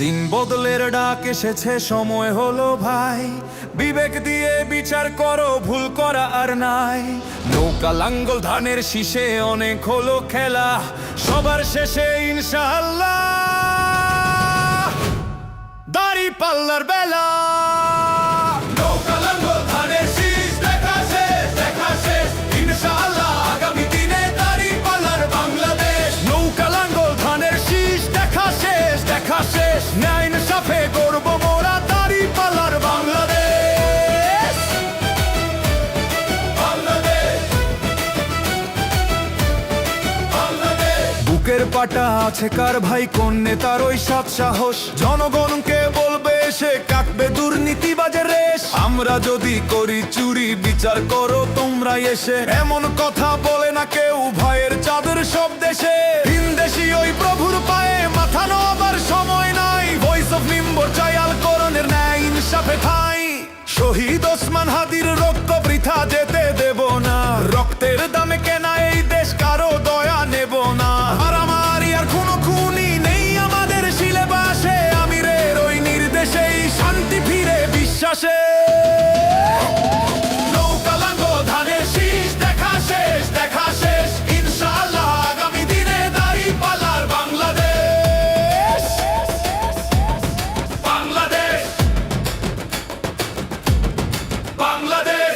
দিন বদলের ডাক এসেছে, সময় হলো ভাই, বিবেক দিয়ে বিচার করো, ভুল করা আর নাই। নৌকা লাঙ্গল ধানের শীষে অনেক হলো খেলা, সবার শেষে ইনশাআল্লাহ দাড়ি পাল্লার বেলা। নৌকা লাঙ্গল ধানের শীষ দেখা শেষ, দেখা শেষ, ইনশাআল্লাহ আগামী দিনে দাড়ি পাল্লার বাংলাদেশ। নৌকা লাঙ্গল ধানের শীষ দেখা শেষ, দেখা শেষ, ন্যায় ইনসাফে গর্ব মোরা দাড়ি পাল্লার বাংলাদেশ। বাংলাদেশ, বাংলাদেশ। বুকের পাটা আছে কার ভাই, কোন নেতার ওই সৎ সাহস, জনগণকে বলবে সে কাটবে দুর্নীতিবাজের রেশ। আমরা যদি করি চুরি, বিচার করো তোমরা এসে, এমন কথা বলে না কেউ, ভয়ের চাদর সব দেশে। ভিনদেশি ওই প্রভুর পায়ে মাথা নোয়াবার সময় নাই, ভয়েস অফ নিম্বর চাই আল করণের ন্যায় ইনসাফে ঠাঁই। শহীদ ওসমান হাদির রক্ত বৃথা যেতে দেব না, রক্তের দামে কেনা এই দেশ কারো দয়া নেব না। মারামারি আর খুনোখুনি নেই আমাদের সিলেবাসে, আমিরের ওই নির্দেশেই শান্তি ফিরে বিশ্বাসে। নৌকা লাঙ্গল ধানের শীষ দেখা শেষ, দেখা শেষ, ইনশাআল্লাহ আগামী দিনে দাড়ি পাল্লার বাংলাদেশ। বাংলাদেশ, বাংলাদেশ।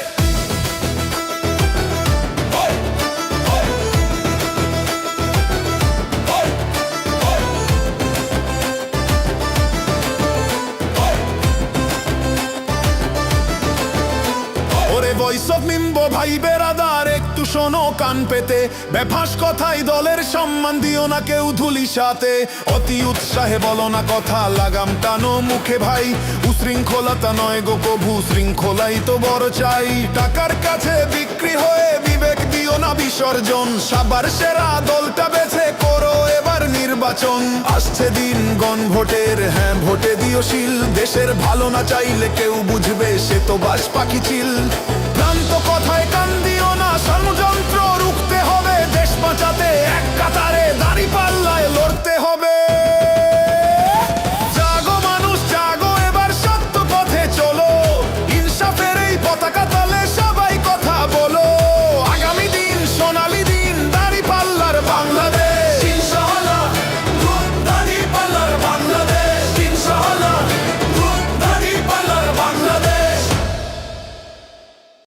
ওরে ভয়েস অফ মিম্বো ভাই বেরাদার, একটু শোনো কান পেতে, বেফাস কথাই দলের সম্মান দিও না কেউ ধুলি সাথে। অতি উৎসাহে বলো না কথা, লাগাম টানো মুখে ভাই, উশৃঙ্খলতা নয় গো কভু, শৃঙ্খলাই তো বড় চাই। টাকার কাছে বিক্রি হয়ে বিবেক দিও না বিসর্জন, সবার সেরা দলটা বেছে করো এবার নির্বাচন। আসছে দিন গণভোটের, হ্যাঁ ভোটে দিও শিল, দেশের ভালো না চাইলে কেউ বুঝবে সে তো বাস পাখি চিল। ভ্রান্ত কথায় কান দিও না, ষড়যন্ত্র রুখতে হবে দেশ বাঁচাতে, এক কাতারে দাড়ি পাল্লায়